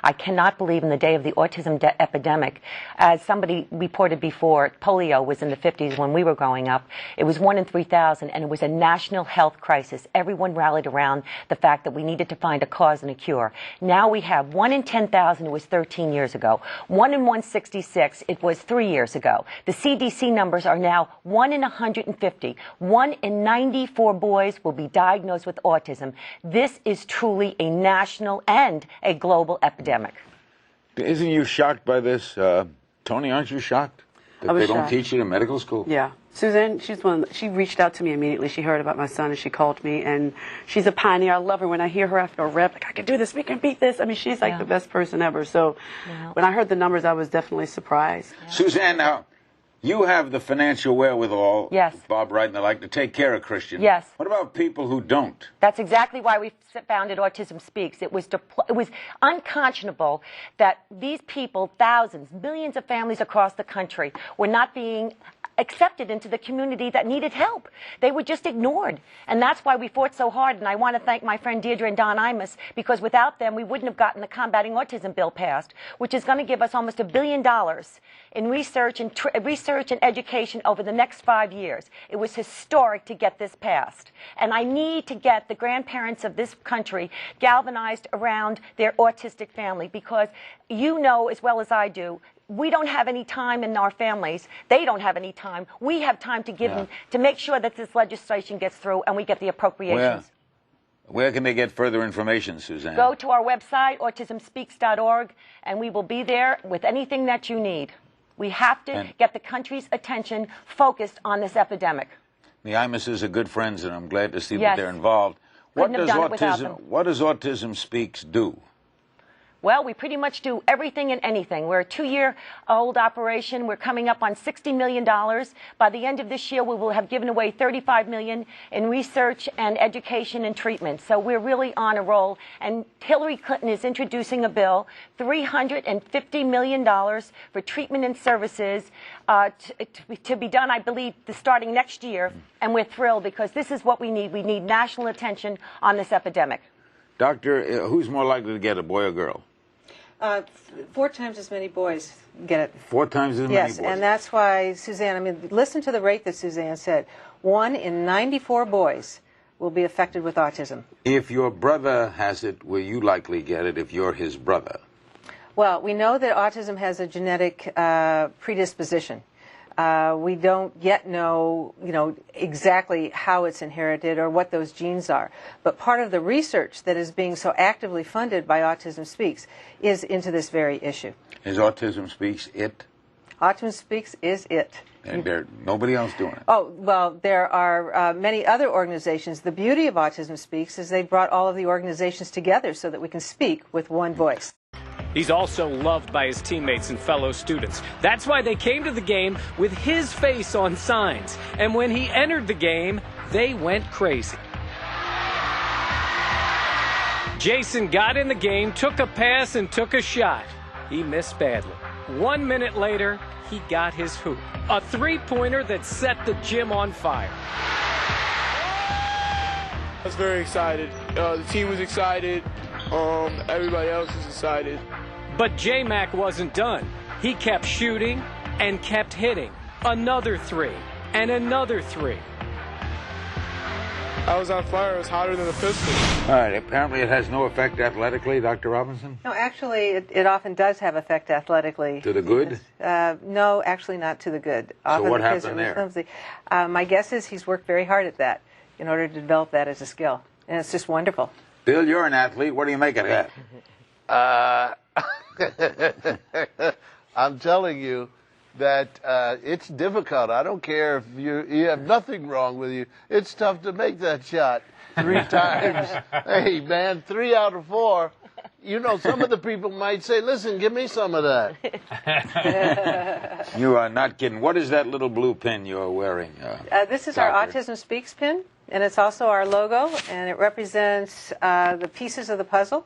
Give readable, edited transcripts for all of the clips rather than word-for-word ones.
I cannot believe in the day of the autism epidemic, as somebody reported before, polio was in the 50s when we were growing up. It was 1 in 3,000, and it was a national health crisis. Everyone rallied around the fact that we needed to find a cause and a cure. Now we have 1 in 10,000, it was 13 years ago. 1 in 166, it was 3 years ago. The CDC numbers are now 1 in 150. 1 in 94 boys will be diagnosed with autism. This is truly a national and a global epidemic. Isn't you shocked by this? Toni, aren't you shocked that they don't teach it in medical school? Yeah. Suzanne, she reached out to me immediately. She heard about my son and she called me, and she's a pioneer. I love her. When I hear her after a rep, like, I can do this, we can beat this. I mean, she's like the best person ever. So when I heard the numbers, I was definitely surprised. Yeah. Suzanne, now, you have the financial wherewithal, Bob Wright and the like, to take care of Christian. Yes. What about people who don't? That's exactly why we founded Autism Speaks. It was unconscionable that these people, thousands, millions of families across the country, were not being accepted into the community that needed help. They were just ignored. And that's why we fought so hard. And I want to thank my friend Deirdre and Don Imus, because without them, we wouldn't have gotten the Combating Autism Bill passed, which is going to give us almost $1 billion in research and education over the next 5 years. It was historic to get this passed. And I need to get the grandparents of this country galvanized around their autistic family, because you know as well as I do, we don't have any time in our families. They don't have any time. We have time to give them to make sure that this legislation gets through and we get the appropriations. Where can they get further information, Suzanne? Go to our website, autismspeaks.org, and we will be there with anything that you need. We have to get the country's attention focused on this epidemic. The Imuses are good friends, and I'm glad to see that they're involved. What does Autism Speaks do? Well, we pretty much do everything and anything. We're a 2-year-old operation. We're coming up on $60 million. By the end of this year, we will have given away $35 million in research and education and treatment. So we're really on a roll. And Hillary Clinton is introducing a bill, $350 million for treatment and services to be done, I believe, starting next year. And we're thrilled because this is what we need. We need national attention on this epidemic. Doctor, who's more likely to get it, a boy or girl? 4 times as many boys get it. 4 times as many boys. Yes, and that's why, Suzanne, I mean, listen to the rate that Suzanne said. 1 in 94 boys will be affected with autism. If your brother has it, will you likely get it if you're his brother? Well, we know that autism has a genetic predisposition. We don't yet know, exactly how it's inherited or what those genes are. But part of the research that is being so actively funded by Autism Speaks is into this very issue. Is Autism Speaks it? Autism Speaks is it. And there's nobody else doing it? Oh, well, there are many other organizations. The beauty of Autism Speaks is they brought all of the organizations together so that we can speak with one voice. He's also loved by his teammates and fellow students. That's why they came to the game with his face on signs. And when he entered the game, they went crazy. Jason got in the game, took a pass, and took a shot. He missed badly. 1 minute later, he got his hoop. A three-pointer that set the gym on fire. I was very excited. The team was excited. Everybody else was excited. But J-Mac wasn't done. He kept shooting and kept hitting. Another 3 and another 3. I was on fire. It was hotter than a pistol. All right. Apparently it has no effect athletically, Dr. Robinson? No, actually, it often does have effect athletically. To the good? No, actually not to the good. So what happened there? My guess is he's worked very hard at that in order to develop that as a skill. And it's just wonderful. Bill, you're an athlete. What do you make of that? I'm telling you that it's difficult. I don't care if you have nothing wrong with you. It's tough to make that shot 3 times. Hey, man, 3 out of 4. You know, some of the people might say, listen, give me some of that. You are not kidding. What is that little blue pin you're wearing? This is our Autism Speaks pin, and it's also our logo, and it represents the pieces of the puzzle.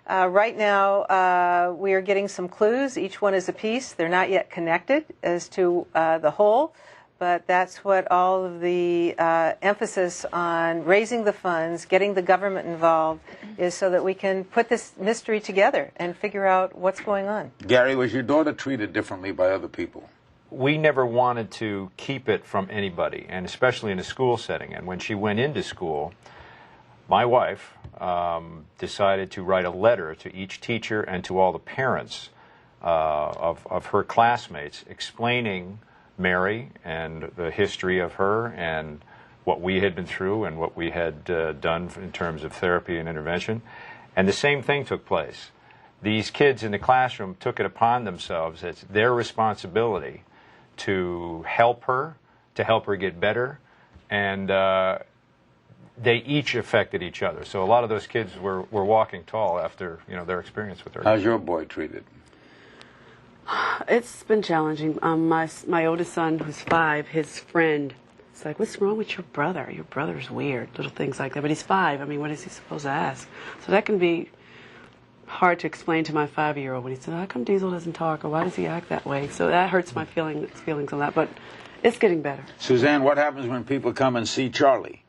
Right now, we are getting some clues. Each one is a piece. They're not yet connected as to the whole, but that's what all of the emphasis on raising the funds, getting the government involved, is so that we can put this mystery together and figure out what's going on. Gary, was your daughter treated differently by other people? We never wanted to keep it from anybody, and especially in a school setting. And when she went into school, my wife decided to write a letter to each teacher and to all the parents of her classmates explaining Mary and the history of her and what we had been through and what we had done in terms of therapy and intervention. And the same thing took place. These kids in the classroom took it upon themselves as their responsibility to help her get better, and they each affected each other. So a lot of those kids were walking tall after their experience with her. How's your boy treated? It's been challenging. My oldest son, who's 5, his friend, it's like, what's wrong with your brother? Your brother's weird, little things like that. But he's 5. I mean, what is he supposed to ask? So that can be hard to explain to my 5-year-old when he said, how come Diesel doesn't talk, or why does he act that way? So that hurts my feelings on that, but it's getting better. Suzanne, what happens when people come and see Charlie?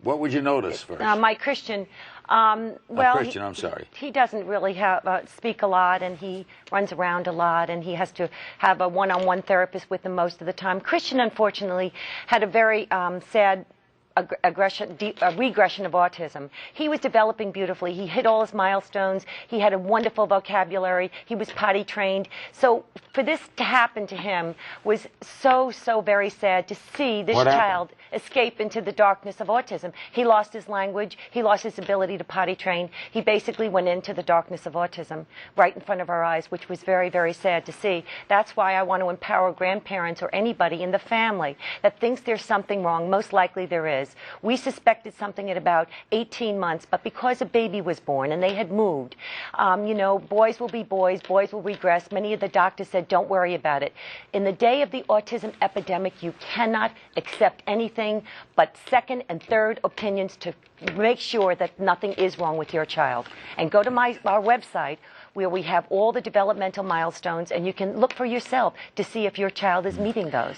What would you notice first? My Christian, Christian, I'm sorry. He doesn't really speak a lot, and he runs around a lot, and he has to have a one-on-one therapist with him most of the time. Christian, unfortunately, had a very sad regression of autism. He was developing beautifully. He hit all his milestones. He had a wonderful vocabulary. He was potty trained. So for this to happen to him was so very sad, to see this child escape into the darkness of autism. He lost his language. He lost his ability to potty train. He basically went into the darkness of autism right in front of our eyes, which was very sad to see. That's why I want to empower grandparents or anybody in the family that thinks there's something wrong. Most likely there is. We suspected something at about 18 months, but because a baby was born and they had moved, boys will be boys, boys will regress. Many of the doctors said, don't worry about it. In the day of the autism epidemic, you cannot accept anything but second and third opinions to make sure that nothing is wrong with your child. And go to our website, where we have all the developmental milestones, and you can look for yourself to see if your child is meeting those.